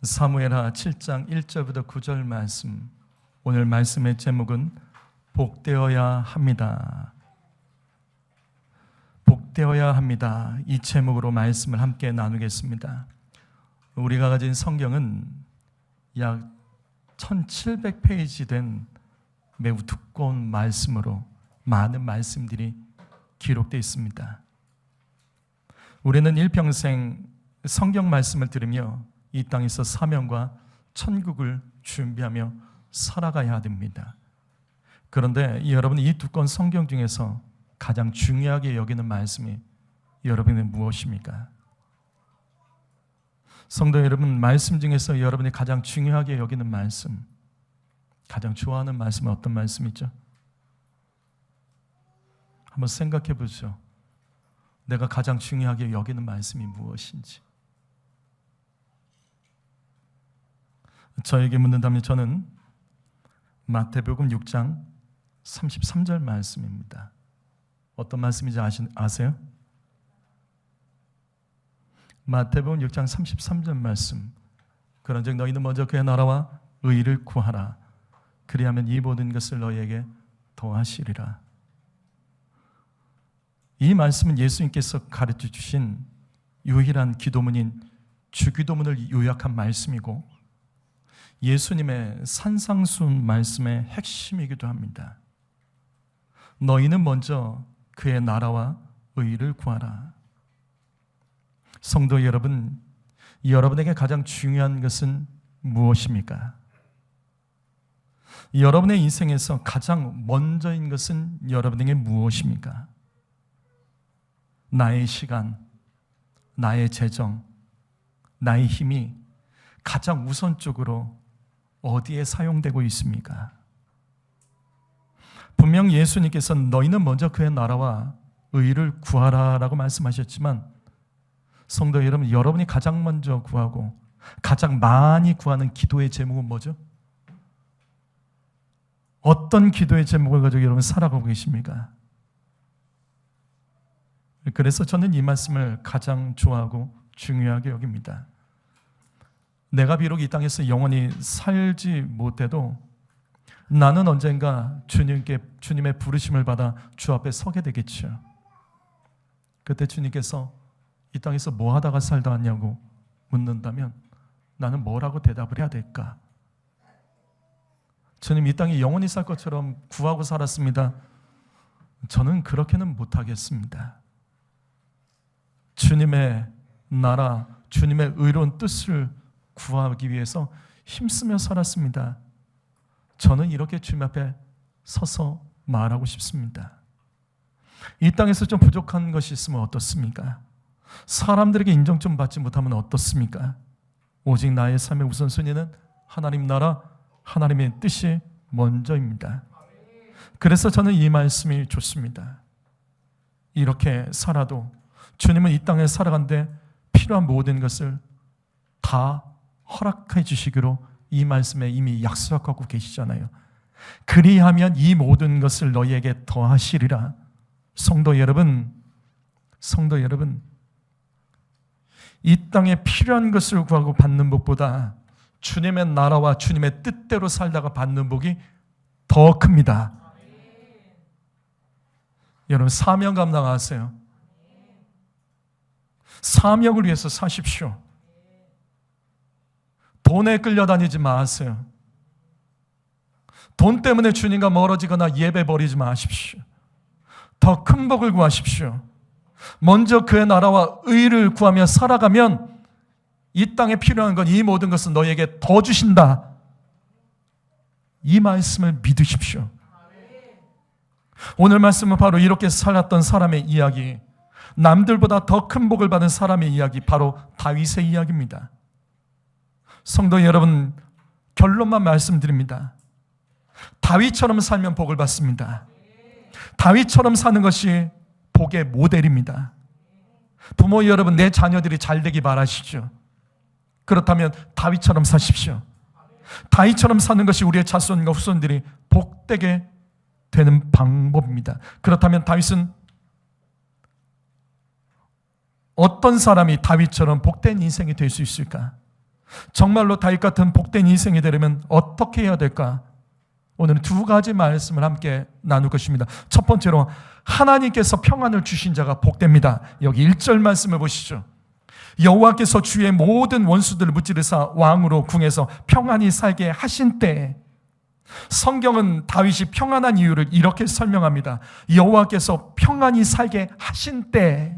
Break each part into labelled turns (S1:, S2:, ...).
S1: 사무엘하 7장 1절부터 9절 말씀. 오늘 말씀의 제목은 복되어야 합니다. 복되어야 합니다. 이 제목으로 말씀을 함께 나누겠습니다. 우리가 가진 성경은 약 1700페이지 된 매우 두꺼운 말씀으로 많은 말씀들이 기록되어 있습니다. 우리는 일평생 성경 말씀을 들으며 이 땅에서 사명과 천국을 준비하며 살아가야 됩니다. 그런데 여러분이 이 두꺼운 성경 중에서 가장 중요하게 여기는 말씀이 여러분은 무엇입니까? 성도 여러분, 말씀 중에서 여러분이 가장 중요하게 여기는 말씀, 가장 좋아하는 말씀은 어떤 말씀이죠? 한번 생각해 보죠. 내가 가장 중요하게 여기는 말씀이 무엇인지. 저에게 묻는다면 저는 마태복음 6장 33절 말씀입니다. 어떤 말씀인지 아세요? 마태복음 6장 33절 말씀. 그런즉 너희는 먼저 그의 나라와 의를 구하라. 그리하면 이 모든 것을 너희에게 더하시리라. 이 말씀은 예수님께서 가르쳐 주신 유일한 기도문인 주기도문을 요약한 말씀이고 예수님의 산상수훈 말씀의 핵심이기도 합니다. 너희는 먼저 그의 나라와 의를 구하라. 성도 여러분, 여러분에게 가장 중요한 것은 무엇입니까? 여러분의 인생에서 가장 먼저인 것은 여러분에게 무엇입니까? 나의 시간, 나의 재정, 나의 힘이 가장 우선적으로 어디에 사용되고 있습니까? 분명 예수님께서 너희는 먼저 그의 나라와 의를 구하라 라고 말씀하셨지만 성도 여러분, 여러분이 가장 먼저 구하고 가장 많이 구하는 기도의 제목은 뭐죠? 어떤 기도의 제목을 가지고 여러분 살아가고 계십니까? 그래서 저는 이 말씀을 가장 좋아하고 중요하게 여깁니다. 내가 비록 이 땅에서 영원히 살지 못해도 나는 언젠가 주님의 부르심을 받아 주 앞에 서게 되겠죠. 그때 주님께서 이 땅에서 뭐 하다가 살다 왔냐고 묻는다면 나는 뭐라고 대답을 해야 될까? 주님, 이 땅에 영원히 살 것처럼 구하고 살았습니다. 저는 그렇게는 못하겠습니다. 주님의 나라, 주님의 의로운 뜻을 구하기 위해서 힘쓰며 살았습니다. 저는 이렇게 주님 앞에 서서 말하고 싶습니다. 이 땅에서 좀 부족한 것이 있으면 어떻습니까? 사람들에게 인정 좀 받지 못하면 어떻습니까? 오직 나의 삶의 우선순위는 하나님 나라, 하나님의 뜻이 먼저입니다. 그래서 저는 이 말씀이 좋습니다. 이렇게 살아도 주님은 이 땅에 살아가는데 필요한 모든 것을 다 허락해 주시기로 이 말씀에 이미 약속하고 계시잖아요. 그리하면 이 모든 것을 너희에게 더하시리라. 성도 여러분, 이 땅에 필요한 것을 구하고 받는 복보다 주님의 나라와 주님의 뜻대로 살다가 받는 복이 더 큽니다. 여러분, 사명 감당하세요. 사명을 위해서 사십시오. 돈에 끌려다니지 마세요. 돈 때문에 주님과 멀어지거나 예배 버리지 마십시오. 더 큰 복을 구하십시오. 먼저 그의 나라와 의를 구하며 살아가면 이 땅에 필요한 건 이 모든 것은 너희에게 더 주신다. 이 말씀을 믿으십시오. 오늘 말씀은 바로 이렇게 살았던 사람의 이야기, 남들보다 더 큰 복을 받은 사람의 이야기, 바로 다윗의 이야기입니다. 성도 여러분, 결론만 말씀드립니다. 다윗처럼 살면 복을 받습니다. 다윗처럼 사는 것이 복의 모델입니다. 부모 여러분, 내 자녀들이 잘 되기 바라시죠? 그렇다면 다윗처럼 사십시오. 다윗처럼 사는 것이 우리의 자손과 후손들이 복되게 되는 방법입니다. 그렇다면 다윗은 어떤 사람이 다윗처럼 복된 인생이 될 수 있을까? 정말로 다윗 같은 복된 인생이 되려면 어떻게 해야 될까? 오늘은 두 가지 말씀을 함께 나눌 것입니다. 첫 번째로 하나님께서 평안을 주신 자가 복됩니다. 여기 1절 말씀을 보시죠. 여호와께서 주의 모든 원수들을 무찌르사 왕으로 궁에서 평안히 살게 하신 때에, 성경은 다윗이 평안한 이유를 이렇게 설명합니다. 여호와께서 평안히 살게 하신 때.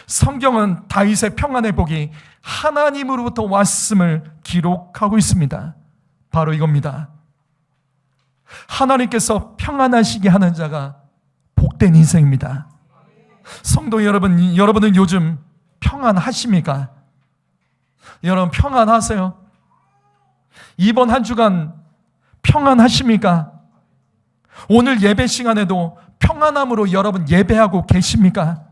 S1: 성경은 다윗의 평안의 복이 하나님으로부터 왔음을 기록하고 있습니다. 바로 이겁니다. 하나님께서 평안하시게 하는 자가 복된 인생입니다. 성도 여러분, 여러분은 요즘 평안하십니까? 여러분 평안하세요? 이번 한 주간 평안하십니까? 오늘 예배 시간에도 평안함으로 여러분 예배하고 계십니까?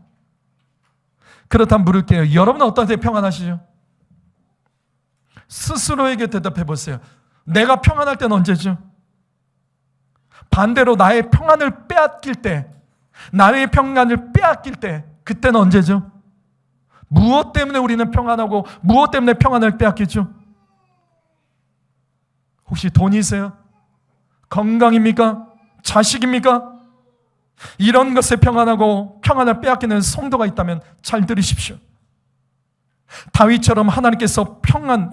S1: 그렇다면 물을게요. 여러분은 어떤 때 평안하시죠? 스스로에게 대답해 보세요. 내가 평안할 때는 언제죠? 반대로 나의 평안을 빼앗길 때, 나의 평안을 빼앗길 때, 그때는 언제죠? 무엇 때문에 우리는 평안하고 무엇 때문에 평안을 빼앗기죠? 혹시 돈이세요? 건강입니까? 자식입니까? 이런 것에 평안하고 평안을 빼앗기는 성도가 있다면 잘 들으십시오. 다윗처럼 하나님께서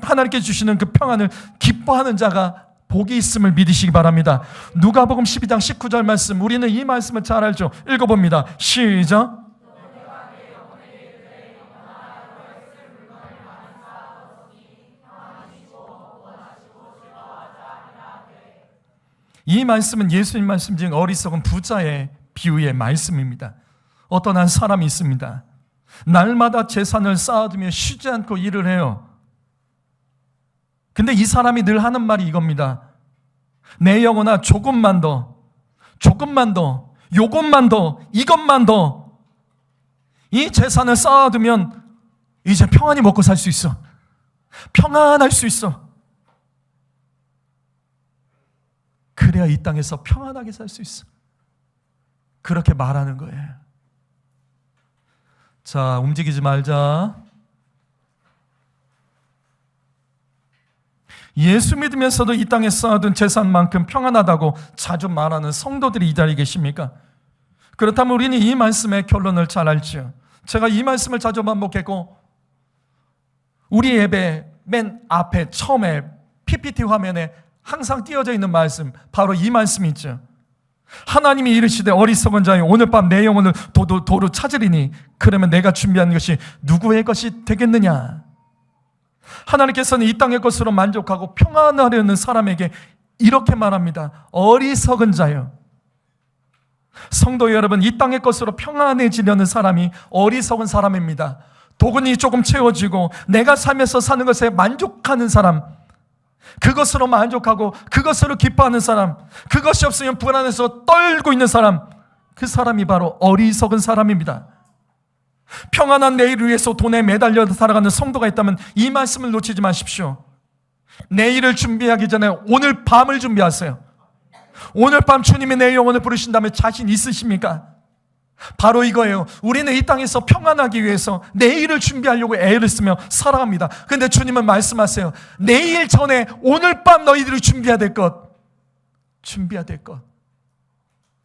S1: 하나님께 주시는 그 평안을 기뻐하는 자가 복이 있음을 믿으시기 바랍니다. 누가복음 12장 19절 말씀, 우리는 이 말씀을 잘 알죠. 읽어봅니다. 시작. 이 말씀은 예수님 말씀 중 어리석은 부자의 비유의 말씀입니다. 어떤 한 사람이 있습니다. 날마다 재산을 쌓아두며 쉬지 않고 일을 해요. 근데 이 사람이 늘 하는 말이 이겁니다. 내 영혼아, 조금만 더, 요것만 더, 이것만 더. 이 재산을 쌓아두면 이제 평안히 먹고 살 수 있어. 평안할 수 있어. 그래야 이 땅에서 평안하게 살 수 있어. 그렇게 말하는 거예요. 자, 움직이지 말자. 예수 믿으면서도 이 땅에 쌓아둔 재산만큼 평안하다고 자주 말하는 성도들이 이 자리에 계십니까? 그렇다면 우리는 이 말씀의 결론을 잘 알지요. 제가 이 말씀을 자주 반복했고, 우리 예배 맨 앞에 처음에 PPT 화면에 항상 띄어져 있는 말씀, 바로 이 말씀이 있죠. 하나님이 이르시되 어리석은 자여, 오늘 밤 내 영혼을 도로 찾으리니 그러면 내가 준비한 것이 누구의 것이 되겠느냐. 하나님께서는 이 땅의 것으로 만족하고 평안하려는 사람에게 이렇게 말합니다. 어리석은 자여. 성도 여러분, 이 땅의 것으로 평안해지려는 사람이 어리석은 사람입니다. 도근이 조금 채워지고 내가 살면서 사는 것에 만족하는 사람, 그것으로 만족하고 그것으로 기뻐하는 사람, 그것이 없으면 불안해서 떨고 있는 사람, 그 사람이 바로 어리석은 사람입니다. 평안한 내일을 위해서 돈에 매달려 살아가는 성도가 있다면 이 말씀을 놓치지 마십시오. 내일을 준비하기 전에 오늘 밤을 준비하세요. 오늘 밤 주님이 내 영혼을 부르신다면 자신 있으십니까? 바로 이거예요. 우리는 이 땅에서 평안하기 위해서 내일을 준비하려고 애를 쓰며 살아갑니다. 그런데 주님은 말씀하세요. 내일 전에 오늘 밤 너희들이 준비해야 될 것,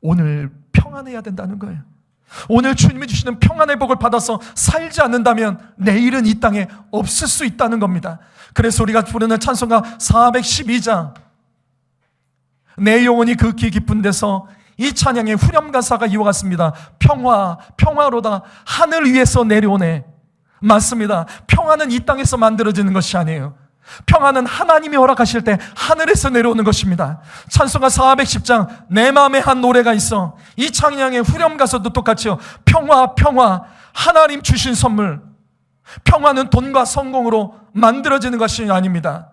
S1: 오늘 평안해야 된다는 거예요. 오늘 주님이 주시는 평안의 복을 받아서 살지 않는다면 내일은 이 땅에 없을 수 있다는 겁니다. 그래서 우리가 부르는 찬송가 412장, 내 영혼이 극히 깊은 데서, 이 찬양의 후렴 가사가 이와 같습니다. 평화로다 하늘 위에서 내려오네. 맞습니다. 평화는 이 땅에서 만들어지는 것이 아니에요. 평화는 하나님이 허락하실 때 하늘에서 내려오는 것입니다. 찬송가 410장, 내 마음에 한 노래가 있어. 이 찬양의 후렴 가사도 똑같이요. 평화, 하나님 주신 선물. 평화는 돈과 성공으로 만들어지는 것이 아닙니다.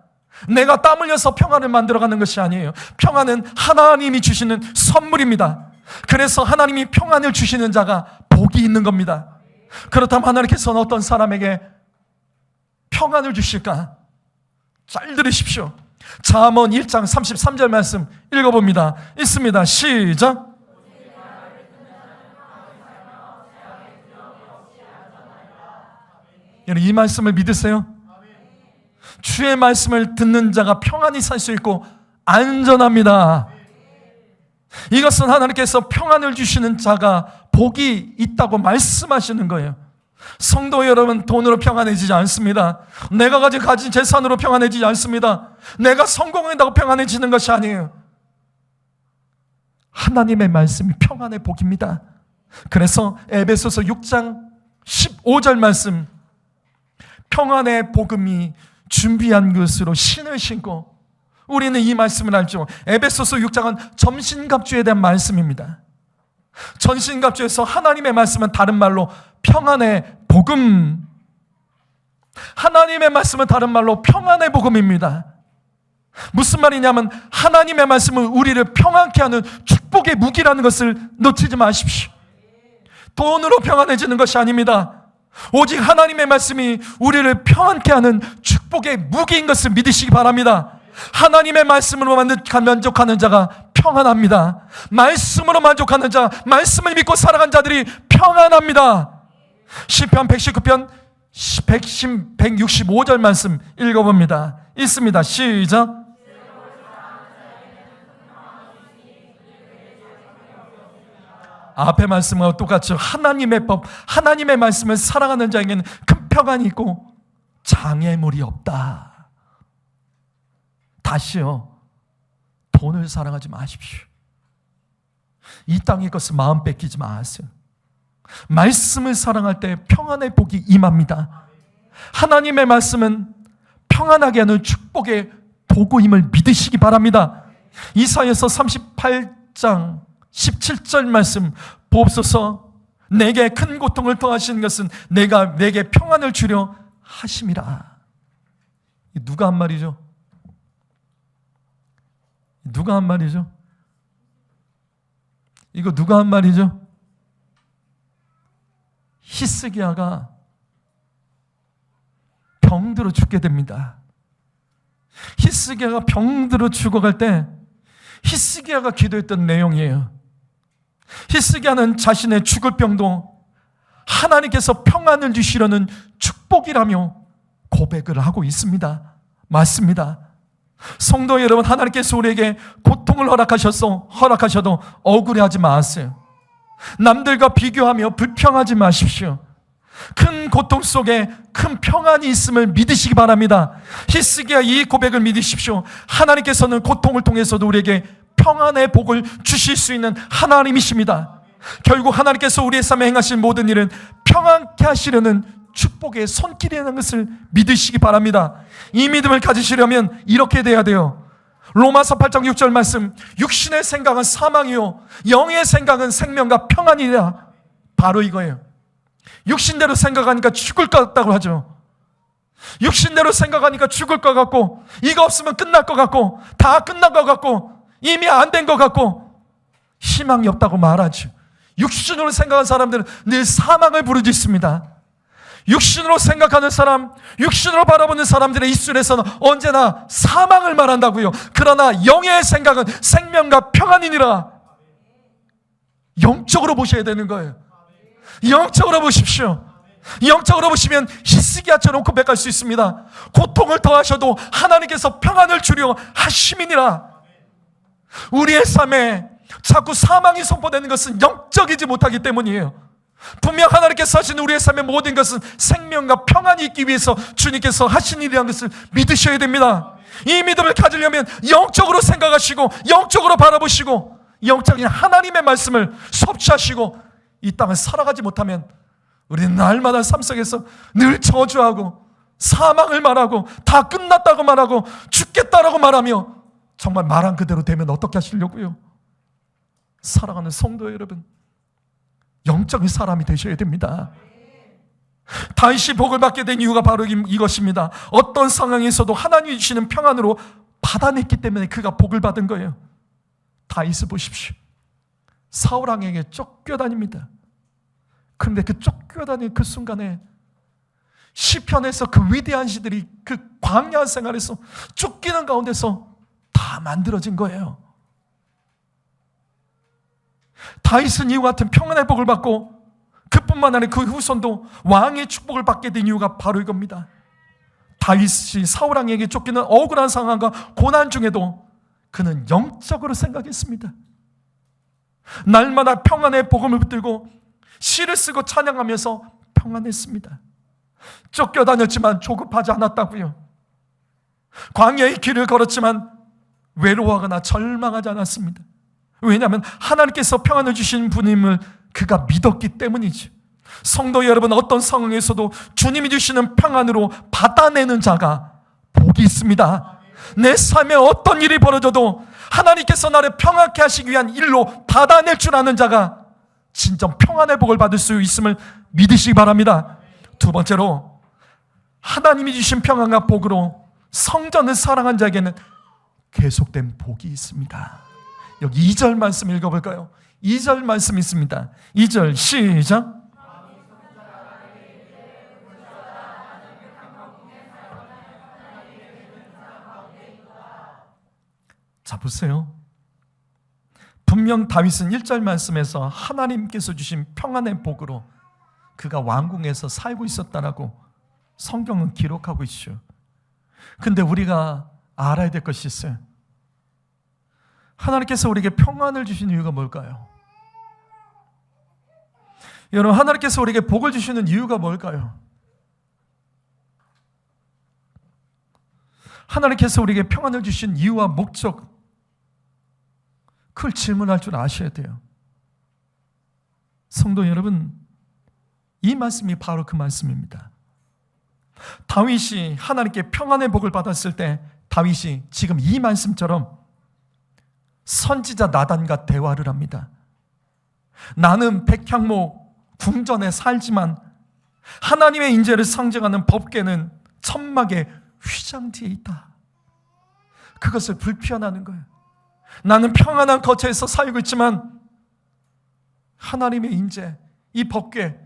S1: 내가 땀 흘려서 평안을 만들어가는 것이 아니에요. 평안은 하나님이 주시는 선물입니다. 그래서 하나님이 평안을 주시는 자가 복이 있는 겁니다. 그렇다면 하나님께서는 어떤 사람에게 평안을 주실까? 잘 들으십시오. 잠언 1장 33절 말씀 읽어봅니다. 있습니다. 시작. 여러분, 이 말씀을 믿으세요? 주의 말씀을 듣는 자가 평안히 살 수 있고 안전합니다. 이것은 하나님께서 평안을 주시는 자가 복이 있다고 말씀하시는 거예요. 성도 여러분, 돈으로 평안해지지 않습니다. 내가 가진 재산으로 평안해지지 않습니다. 내가 성공한다고 평안해지는 것이 아니에요. 하나님의 말씀이 평안의 복입니다. 그래서 에베소서 6장 15절 말씀, 평안의 복음이 준비한 것으로 신을 신고, 우리는 이 말씀을 알죠. 에베소서 6장은 전신갑주에 대한 말씀입니다. 전신갑주에서 하나님의 말씀은 다른 말로 평안의 복음, 하나님의 말씀은 다른 말로 평안의 복음입니다. 무슨 말이냐면 하나님의 말씀은 우리를 평안케 하는 축복의 무기라는 것을 놓치지 마십시오. 돈으로 평안해지는 것이 아닙니다. 오직 하나님의 말씀이 우리를 평안케 하는 축복의 무기인 것을 믿으시기 바랍니다. 하나님의 말씀으로 만족하는 자가 평안합니다. 말씀으로 만족하는 자, 말씀을 믿고 살아간 자들이 평안합니다. 시편 119편 165절 말씀 읽어봅니다. 읽습니다. 시작. 앞의 말씀과 똑같죠. 하나님의 법, 하나님의 말씀을 사랑하는 자에게는 큰 평안이 있고 장애물이 없다. 다시요, 돈을 사랑하지 마십시오. 이 땅의 것을 마음 뺏기지 마세요. 말씀을 사랑할 때 평안의 복이 임합니다. 하나님의 말씀은 평안하게 하는 축복의 도구임을 믿으시기 바랍니다. 이사야서 38장 17절 말씀 보옵소서. 내게 큰 고통을 더하시는 것은 내가 내게 평안을 주려 하심이라. 누가 한 말이죠? 누가 한 말이죠? 이거 누가 한 말이죠? 히스기야가 병들어 죽게 됩니다. 히스기야가 병들어 죽어갈 때 히스기야가 기도했던 내용이에요. 히스기야는 자신의 죽을 병도 하나님께서 평안을 주시려는 축복이라며 고백을 하고 있습니다. 맞습니다. 성도 여러분, 하나님께서 우리에게 고통을 허락하셔도 억울해하지 마세요. 남들과 비교하며 불평하지 마십시오. 큰 고통 속에 큰 평안이 있음을 믿으시기 바랍니다. 히스기야 이 고백을 믿으십시오. 하나님께서는 고통을 통해서도 우리에게 평안의 복을 주실 수 있는 하나님이십니다. 결국 하나님께서 우리의 삶에 행하신 모든 일은 평안케 하시려는 축복의 손길이라는 것을 믿으시기 바랍니다. 이 믿음을 가지시려면 이렇게 돼야 돼요. 로마서 8장 6절 말씀, 육신의 생각은 사망이요 영의 생각은 생명과 평안이라. 바로 이거예요. 육신대로 생각하니까 죽을 것 같다고 하죠. 육신대로 생각하니까 죽을 것 같고, 이거 없으면 끝날 것 같고, 다 끝난 것 같고, 이미 안 된 것 같고, 희망이 없다고 말하죠. 육신으로 생각하는 사람들은 늘 사망을 부르짖습니다. 육신으로 생각하는 사람, 육신으로 바라보는 사람들의 입술에서는 언제나 사망을 말한다고요. 그러나 영의 생각은 생명과 평안이니라. 영적으로 보셔야 되는 거예요. 영적으로 보십시오. 영적으로 보시면 히스기야처럼 고백할 수 있습니다. 고통을 더하셔도 하나님께서 평안을 주려 하심이니라. 우리의 삶에 자꾸 사망이 선포되는 것은 영적이지 못하기 때문이에요. 분명 하나님께서 하신 우리의 삶의 모든 것은 생명과 평안이 있기 위해서 주님께서 하신 일이라는 것을 믿으셔야 됩니다. 이 믿음을 가지려면 영적으로 생각하시고 영적으로 바라보시고 영적인 하나님의 말씀을 섭취하시고 이 땅을 살아가지 못하면 우리는 날마다 삶 속에서 늘 저주하고 사망을 말하고 다 끝났다고 말하고 죽겠다라고 말하며 정말 말한 그대로 되면 어떻게 하시려고요? 사랑하는 성도 여러분, 영적인 사람이 되셔야 됩니다. 다윗이 복을 받게 된 이유가 바로 이것입니다. 어떤 상황에서도 하나님이 주시는 평안으로 받아냈기 때문에 그가 복을 받은 거예요. 다윗을 보십시오. 사울 왕에게 쫓겨다닙니다. 그런데 그 쫓겨다니는 그 순간에 시편에서 그 위대한 시들이 그 광야 생활에서 쫓기는 가운데서 다 만들어진 거예요. 다윗은 이와 같은 평안의 복을 받고 그뿐만 아니라 그 후손도 왕의 축복을 받게 된 이유가 바로 이겁니다. 다윗이 사울 왕에게 쫓기는 억울한 상황과 고난 중에도 그는 영적으로 생각했습니다. 날마다 평안의 복음을 붙들고 시를 쓰고 찬양하면서 평안했습니다. 쫓겨다녔지만 조급하지 않았다고요. 광야의 길을 걸었지만 외로워하거나 절망하지 않았습니다. 왜냐하면 하나님께서 평안을 주신 분임을 그가 믿었기 때문이죠. 성도 여러분, 어떤 상황에서도 주님이 주시는 평안으로 받아내는 자가 복이 있습니다. 내 삶에 어떤 일이 벌어져도 하나님께서 나를 평안케 하시기 위한 일로 받아낼 줄 아는 자가 진정 평안의 복을 받을 수 있음을 믿으시기 바랍니다. 두 번째로, 하나님이 주신 평안과 복으로 성전을 사랑한 자에게는 계속된 복이 있습니다. 여기 2절 말씀 읽어볼까요? 2절 말씀 있습니다. 2절 시작. 자, 보세요. 분명 다윗은 1절 말씀에서 하나님께서 주신 평안의 복으로 그가 왕궁에서 살고 있었다라고 성경은 기록하고 있죠. 근데 우리가 알아야 될 것이 있어요. 하나님께서 우리에게 평안을 주신 이유가 뭘까요? 여러분, 하나님께서 우리에게 복을 주시는 이유가 뭘까요? 하나님께서 우리에게 평안을 주신 이유와 목적, 그걸 질문할 줄 아셔야 돼요. 성도 여러분, 이 말씀이 바로 그 말씀입니다. 다윗이 하나님께 평안의 복을 받았을 때 다윗이 지금 이 말씀처럼 선지자 나단과 대화를 합니다. 나는 백향목 궁전에 살지만 하나님의 인재를 상징하는 법궤는 천막의 휘장 뒤에 있다. 그것을 불편하는 거예요. 나는 평안한 거처에서 살고 있지만 하나님의 인재, 이 법궤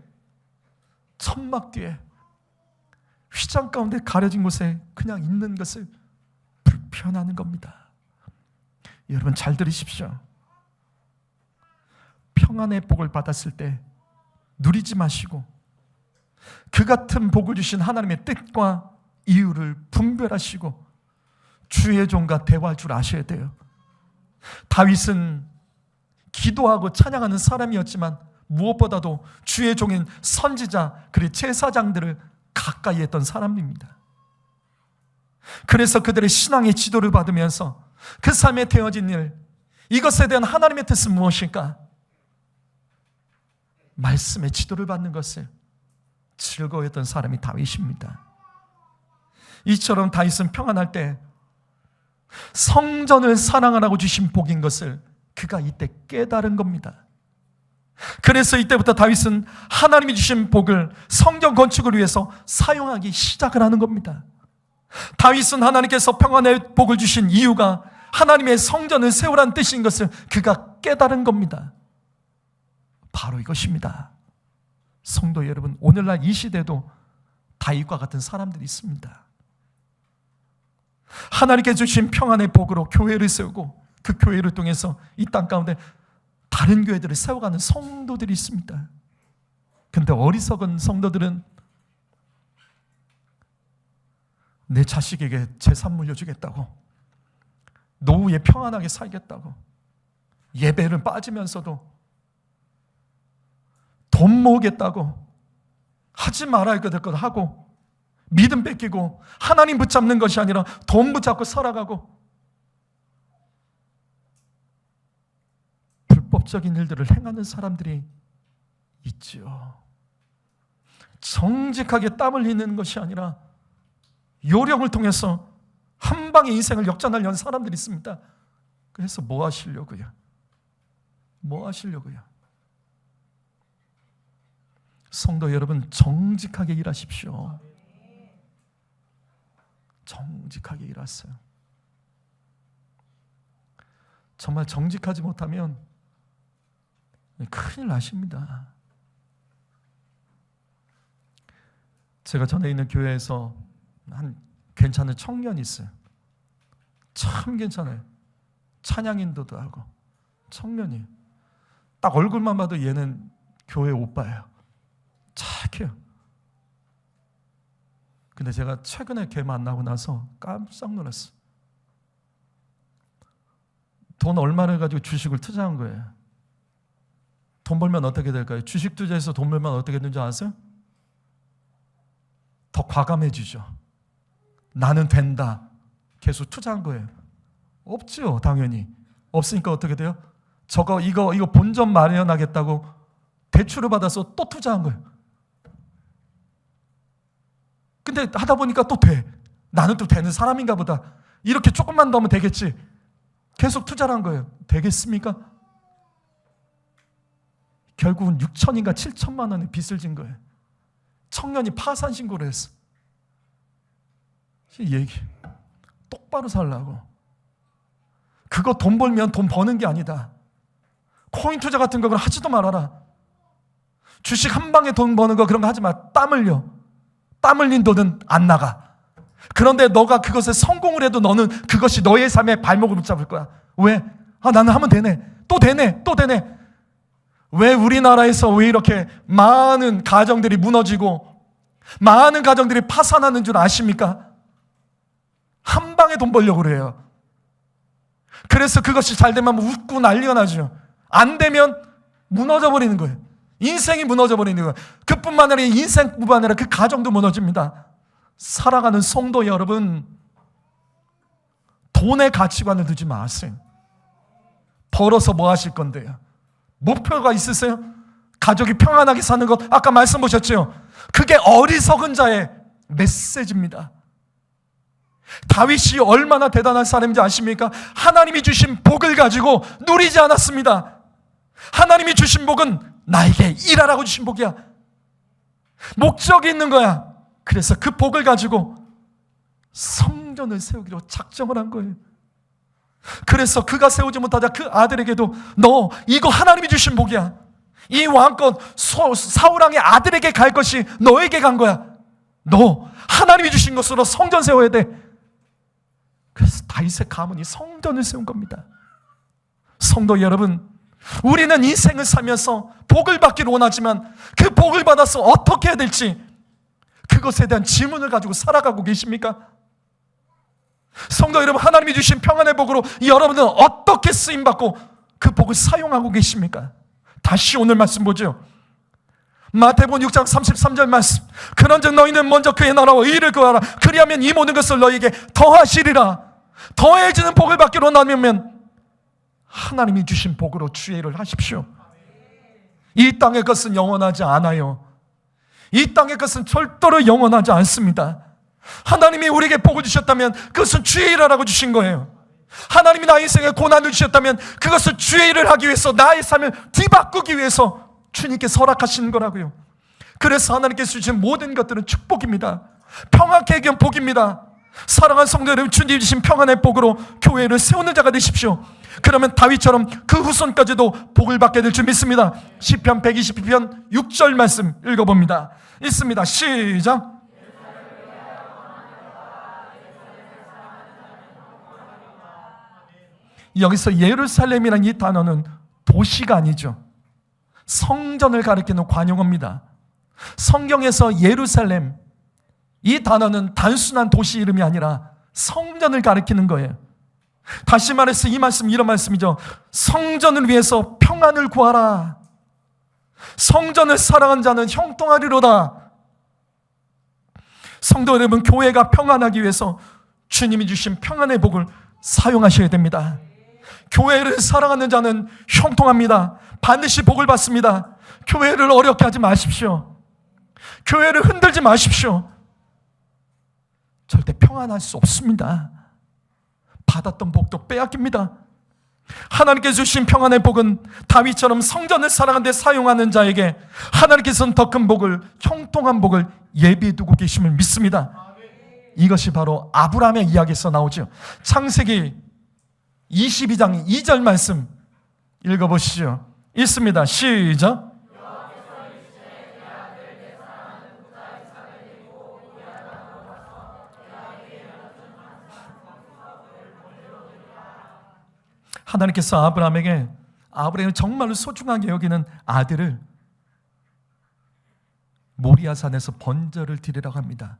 S1: 천막 뒤에 휘장 가운데 가려진 곳에 그냥 있는 것을 불편하는 겁니다. 여러분, 잘 들으십시오. 평안의 복을 받았을 때 누리지 마시고 그 같은 복을 주신 하나님의 뜻과 이유를 분별하시고 주의 종과 대화할 줄 아셔야 돼요. 다윗은 기도하고 찬양하는 사람이었지만 무엇보다도 주의 종인 선지자 그리고 제사장들을 가까이 했던 사람입니다. 그래서 그들의 신앙의 지도를 받으면서 그 삶에 되어진 일, 이것에 대한 하나님의 뜻은 무엇일까? 말씀의 지도를 받는 것을 즐거워했던 사람이 다윗입니다. 이처럼 다윗은 평안할 때 성전을 사랑하라고 주신 복인 것을 그가 이때 깨달은 겁니다. 그래서 이때부터 다윗은 하나님이 주신 복을 성전 건축을 위해서 사용하기 시작을 하는 겁니다. 다윗은 하나님께서 평안의 복을 주신 이유가 하나님의 성전을 세우라는 뜻인 것을 그가 깨달은 겁니다. 바로 이것입니다. 성도 여러분, 오늘날 이 시대도 다윗과 같은 사람들이 있습니다. 하나님께 주신 평안의 복으로 교회를 세우고 그 교회를 통해서 이 땅 가운데 다른 교회들을 세워가는 성도들이 있습니다. 근데 어리석은 성도들은 내 자식에게 재산 물려주겠다고, 노후에 평안하게 살겠다고, 예배를 빠지면서도 돈 모으겠다고, 하지 말아야 될 것 하고, 믿음 뺏기고 하나님 붙잡는 것이 아니라 돈 붙잡고 살아가고 불법적인 일들을 행하는 사람들이 있죠. 정직하게 땀을 흘리는 것이 아니라 요령을 통해서 한 방에 인생을 역전하려는 사람들이 있습니다. 그래서 뭐 하시려고요? 뭐 하시려고요? 성도 여러분, 정직하게 일하십시오. 정직하게 일하세요. 정말 정직하지 못하면 큰일 나십니다. 제가 전에 있는 교회에서 한 괜찮은 청년이 있어요. 참 괜찮아요. 찬양 인도도 하고 청년이. 딱 얼굴만 봐도 얘는 교회 오빠예요. 착해요. 근데 제가 최근에 걔 만나고 나서 깜짝 놀랐어. 돈 얼마를 가지고 주식을 투자한 거예요. 돈 벌면 어떻게 될까요? 주식 투자해서 돈 벌면 어떻게 되는지 아세요? 더 과감해지죠. 나는 된다. 계속 투자한 거예요. 없죠, 당연히. 없으니까 어떻게 돼요? 이거 본전 마련하겠다고 대출을 받아서 또 투자한 거예요. 근데 하다 보니까 또 돼. 나는 또 되는 사람인가 보다. 이렇게 조금만 더 하면 되겠지. 계속 투자를 한 거예요. 되겠습니까? 결국은 6천인가 7천만 원의 빚을 진 거예요. 청년이 파산 신고를 했어. 얘기 똑바로 살라고. 그거 돈 벌면 돈 버는 게 아니다. 코인 투자 같은 거 그럼 하지도 말아라. 주식 한 방에 돈 버는 거 그런 거 하지 마. 땀 흘려. 땀 흘린 돈은 안 나가. 그런데 너가 그것에 성공을 해도 너는 그것이 너의 삶의 발목을 붙잡을 거야. 왜? 나는 하면 되네. 또 되네. 또 되네. 왜 우리나라에서 왜 이렇게 많은 가정들이 무너지고 많은 가정들이 파산하는 줄 아십니까? 한 방에 돈 벌려고 그래요. 그래서 그것이 잘 되면 웃고 난리가 나죠. 안 되면 무너져 버리는 거예요. 인생이 무너져 버리는 거예요. 그뿐만 아니라 인생뿐만 아니라 그 가정도 무너집니다. 살아가는 성도 여러분, 돈의 가치관을 두지 마세요. 벌어서 뭐 하실 건데요? 목표가 있으세요? 가족이 평안하게 사는 것, 아까 말씀 보셨죠? 그게 어리석은 자의 메시지입니다. 다윗이 얼마나 대단한 사람인지 아십니까? 하나님이 주신 복을 가지고 누리지 않았습니다. 하나님이 주신 복은 나에게 일하라고 주신 복이야. 목적이 있는 거야. 그래서 그 복을 가지고 성전을 세우기로 작정을 한 거예요. 그래서 그가 세우지 못하자 그 아들에게도 너 이거 하나님이 주신 복이야. 이 왕권 사울왕의 아들에게 갈 것이 너에게 간 거야. 너 하나님이 주신 것으로 성전 세워야 돼. 그래서 다윗의 가문이 성전을 세운 겁니다. 성도 여러분, 우리는 인생을 살면서 복을 받기를 원하지만 그 복을 받아서 어떻게 해야 될지 그것에 대한 질문을 가지고 살아가고 계십니까? 성도 여러분, 하나님이 주신 평안의 복으로 여러분은 어떻게 쓰임받고 그 복을 사용하고 계십니까? 다시 오늘 말씀 보죠. 마태복음 6장 33절 말씀. 그런즉 너희는 먼저 그의 나라와 의를 구하라. 그리하면 이 모든 것을 너희에게 더하시리라. 더해지는 복을 받기로 원하면 하나님이 주신 복으로 주의를 하십시오. 이 땅의 것은 영원하지 않아요. 이 땅의 것은 절대로 영원하지 않습니다. 하나님이 우리에게 복을 주셨다면 그것은 주의 일하라고 주신 거예요. 하나님이 나의 인생에 고난을 주셨다면 그것을 주의 일을 하기 위해서, 나의 삶을 뒤바꾸기 위해서 주님께 허락하시는 거라고요. 그래서 하나님께서 주신 모든 것들은 축복입니다. 평안케 하기 위한 복입니다. 사랑하는 성도 여러분, 주님 주신 평안의 복으로 교회를 세우는 자가 되십시오. 그러면 다윗처럼 그 후손까지도 복을 받게 될 줄 믿습니다. 시편 122편 6절 말씀 읽어봅니다. 읽습니다. 시작. 여기서 예루살렘이라는 이 단어는 도시가 아니죠. 성전을 가리키는 관용어입니다. 성경에서 예루살렘, 이 단어는 단순한 도시 이름이 아니라 성전을 가리키는 거예요. 다시 말해서 이 말씀 이런 말씀이죠. 성전을 위해서 평안을 구하라. 성전을 사랑하는 자는 형통하리로다. 성도 여러분, 교회가 평안하기 위해서 주님이 주신 평안의 복을 사용하셔야 됩니다. 교회를 사랑하는 자는 형통합니다. 반드시 복을 받습니다. 교회를 어렵게 하지 마십시오. 교회를 흔들지 마십시오. 절대 평안할 수 없습니다. 받았던 복도 빼앗깁니다. 하나님께서 주신 평안의 복은 다윗처럼 성전을 사랑하는 데 사용하는 자에게 하나님께서는 더 큰 복을, 형통한 복을 예비해 두고 계심을 믿습니다. 이것이 바로 아브라함의 이야기에서 나오죠. 창세기 22장 2절 말씀 읽어보시죠. 읽습니다. 시작. 하나님께서 아브라함에게, 아브라함이 정말로 소중하게 여기는 아들을 모리아산에서 번제를 드리라고 합니다.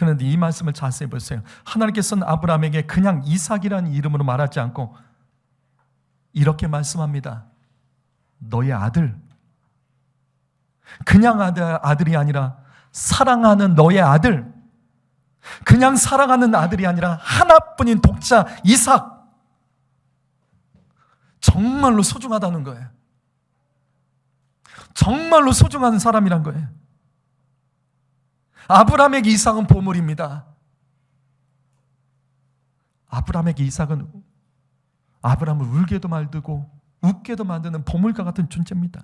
S1: 그런데 이 말씀을 자세히 보세요. 하나님께서는 아브라함에게 그냥 이삭이라는 이름으로 말하지 않고 이렇게 말씀합니다. 너의 아들, 그냥 아들이 아니라 사랑하는 너의 아들, 그냥 사랑하는 아들이 아니라 하나뿐인 독자 이삭, 정말로 소중하다는 거예요. 정말로 소중한 사람이란 거예요. 아브라함에게 이삭은 보물입니다. 아브라함에게 이삭은 아브라함을 울게도 만들고 웃게도 만드는 보물과 같은 존재입니다.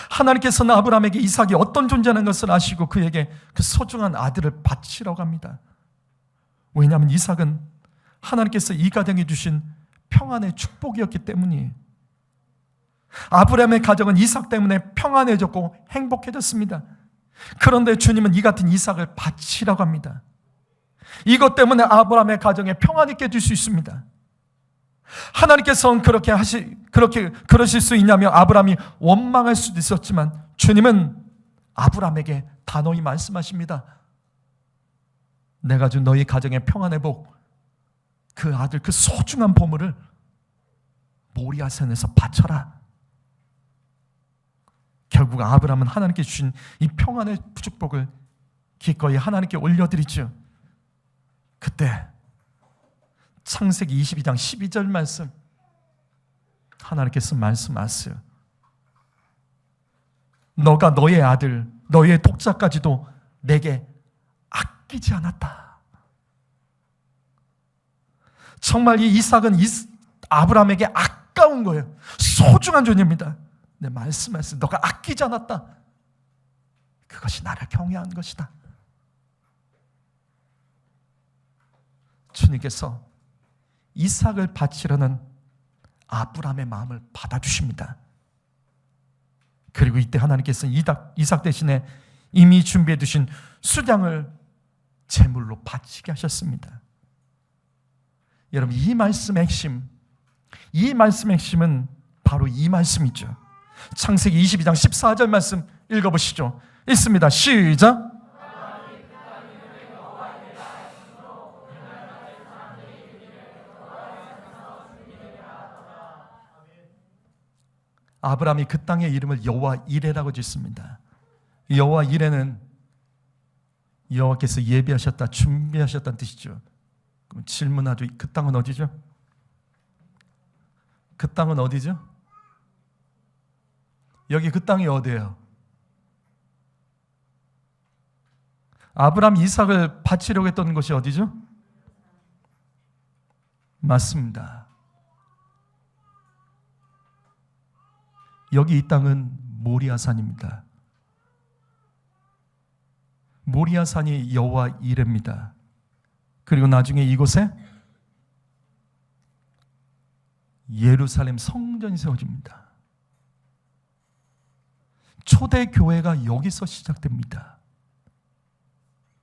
S1: 하나님께서는 아브라함에게 이삭이 어떤 존재라는 것을 아시고 그에게 그 소중한 아들을 바치라고 합니다. 왜냐하면 이삭은 하나님께서 이 가정에 주신 평안의 축복이었기 때문이에요. 아브라함의 가정은 이삭 때문에 평안해졌고 행복해졌습니다. 그런데 주님은 이 같은 이삭을 바치라고 합니다. 이것 때문에 아브라함의 가정에 평안이 깨질 수 있습니다. 하나님께서는 그러실 수 있냐며 아브라함이 원망할 수도 있었지만 주님은 아브라함에게 단호히 말씀하십니다. 내가 준 너희 가정의 평안의 복, 그 아들, 그 소중한 보물을 모리아산에서 바쳐라. 결국 아브라함은 하나님께 주신 이 평안의 축복을 기꺼이 하나님께 올려드리죠. 그때 창세기 22장 12절 말씀, 하나님께서 말씀하세요. 너가 너의 아들, 너의 독자까지도 내게 아끼지 않았다. 정말 이 이삭은 아브라함에게 아까운 거예요. 소중한 존재입니다. 내 말씀하세요. 너가 아끼지 않았다. 그것이 나를 경외한 것이다. 주님께서 이삭을 바치려는 아브라함의 마음을 받아주십니다. 그리고 이때 하나님께서는 이삭 대신에 이미 준비해 두신 수량을 제물로 바치게 하셨습니다. 여러분, 이 말씀의 핵심은 바로 이 말씀이죠. 창세기 22장 14절 말씀 읽어보시죠. 읽습니다. 시작. 아브라함이 그 땅의 이름을 여호와 이레라고 짓습니다. 여호와 이레는 여호와께서 예비하셨다, 준비하셨다는 뜻이죠. 그럼 질문하죠. 그 땅은 어디죠? 그 땅은 어디죠? 여기 그 땅이 어디예요? 아브라함 이삭을 바치려고 했던 곳이 어디죠? 맞습니다. 여기 이 땅은 모리아산입니다. 모리아산이 여호와 이레입니다. 그리고 나중에 이곳에 예루살렘 성전이 세워집니다. 초대교회가 여기서 시작됩니다.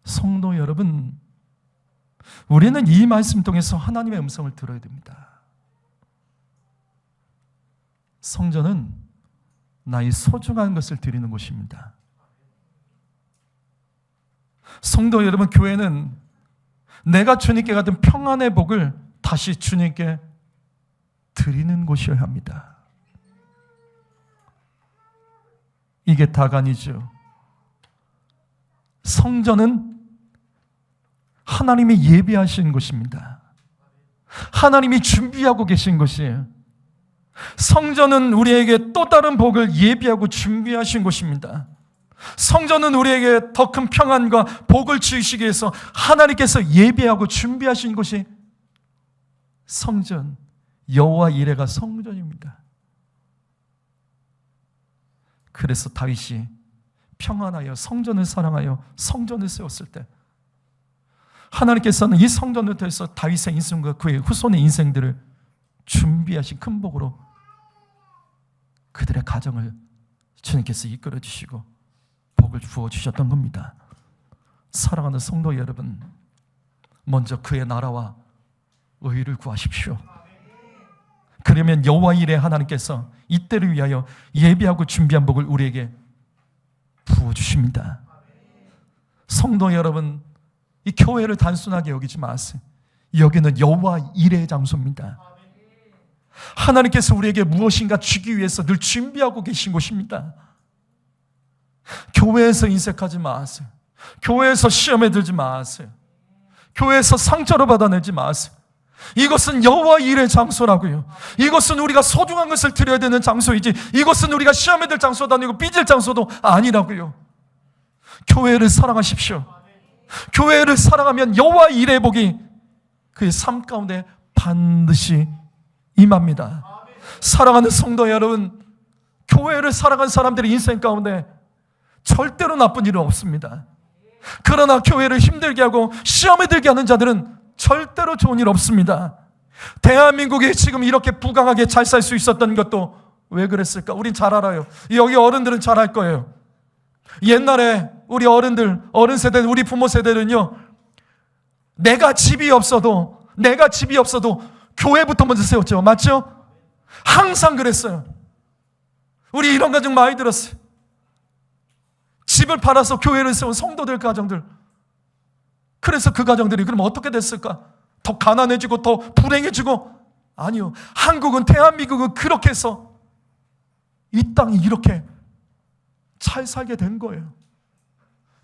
S1: 성도 여러분, 우리는 이 말씀 통해서 하나님의 음성을 들어야 됩니다. 성전은 나의 소중한 것을 드리는 곳입니다. 성도 여러분, 교회는 내가 주님께 받은 평안의 복을 다시 주님께 드리는 곳이어야 합니다. 이게 다간이죠. 성전은 하나님이 예비하신 곳입니다. 하나님이 준비하고 계신 곳이에요. 성전은 우리에게 또 다른 복을 예비하고 준비하신 곳입니다. 성전은 우리에게 더 큰 평안과 복을 주시기 위해서 하나님께서 예비하고 준비하신 곳이 성전, 여호와 이레가 성전입니다. 그래서 다윗이 평안하여 성전을 사랑하여 성전을 세웠을 때 하나님께서는 이 성전을 통해서 다윗의 인생과 그의 후손의 인생들을 준비하신 큰 복으로 그들의 가정을 주님께서 이끌어 주시고 복을 부어 주셨던 겁니다. 사랑하는 성도 여러분, 먼저 그의 나라와 의를 구하십시오. 그러면 여호와 이레 하나님께서 이때를 위하여 예비하고 준비한 복을 우리에게 부어 주십니다. 성도 여러분, 이 교회를 단순하게 여기지 마세요. 여기는 여호와 일의 장소입니다. 하나님께서 우리에게 무엇인가 주기 위해서 늘 준비하고 계신 곳입니다. 교회에서 인색하지 마세요. 교회에서 시험에 들지 마세요. 교회에서 상처를 받아내지 마세요. 이것은 여호와 일의 장소라고요. 이것은 우리가 소중한 것을 드려야 되는 장소이지, 이것은 우리가 시험에 들 장소도 아니고 삐질 장소도 아니라고요. 교회를 사랑하십시오. 교회를 사랑하면 여호와 일의 복이 그의 삶 가운데 반드시 임합니다. 사랑하는 성도 여러분, 교회를 사랑한 사람들의 인생 가운데 절대로 나쁜 일은 없습니다. 그러나 교회를 힘들게 하고 시험에 들게 하는 자들은 절대로 좋은 일 없습니다. 대한민국이 지금 이렇게 부강하게 잘 살 수 있었던 것도 왜 그랬을까? 우린 잘 알아요. 여기 어른들은 잘 알 거예요. 옛날에 우리 어른들, 어른 세대, 우리 부모 세대는요, 내가 집이 없어도 교회부터 먼저 세웠죠. 맞죠? 항상 그랬어요. 우리 이런 가정 많이 들었어요. 집을 팔아서 교회를 세운 성도들 가정들. 그래서 그 가정들이 그럼 어떻게 됐을까? 더 가난해지고 더 불행해지고? 아니요. 한국은, 대한민국은 그렇게 해서 이 땅이 이렇게 잘 살게 된 거예요.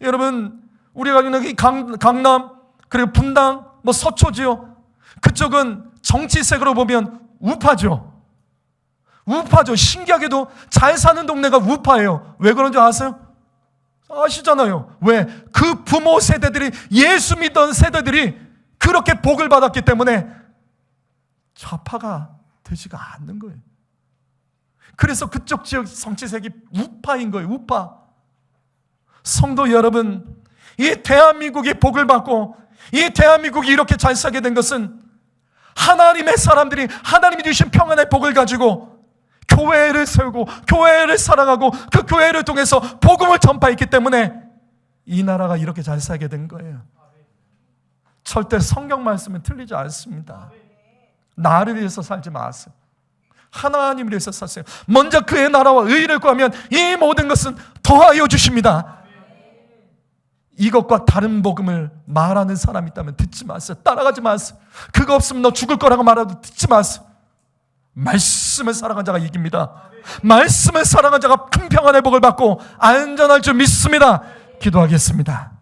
S1: 여러분, 우리가 있는 강남, 그리고 분당, 서초 지역, 그쪽은 정치색으로 보면 우파죠. 우파죠. 신기하게도 잘 사는 동네가 우파예요. 왜 그런 줄 아세요? 아시잖아요. 왜? 그 부모 세대들이, 예수 믿던 세대들이 그렇게 복을 받았기 때문에 좌파가 되지가 않는 거예요. 그래서 그쪽 지역 정치색이 우파인 거예요. 우파. 성도 여러분, 이 대한민국이 복을 받고 이 대한민국이 이렇게 잘 살게 된 것은 하나님의 사람들이 하나님이 주신 평안의 복을 가지고 교회를 세우고 교회를 사랑하고 그 교회를 통해서 복음을 전파했기 때문에 이 나라가 이렇게 잘 살게 된 거예요. 절대 성경 말씀은 틀리지 않습니다. 나를 위해서 살지 마세요. 하나님을 위해서 사세요. 먼저 그의 나라와 의를 구하면 이 모든 것은 더하여 주십니다. 이것과 다른 복음을 말하는 사람이 있다면 듣지 마세요. 따라가지 마세요. 그거 없으면 너 죽을 거라고 말해도 듣지 마세요. 말씀을 사랑한 자가 이깁니다. 말씀을 사랑한 자가 큰 평안의 복을 받고 안전할 줄 믿습니다. 기도하겠습니다.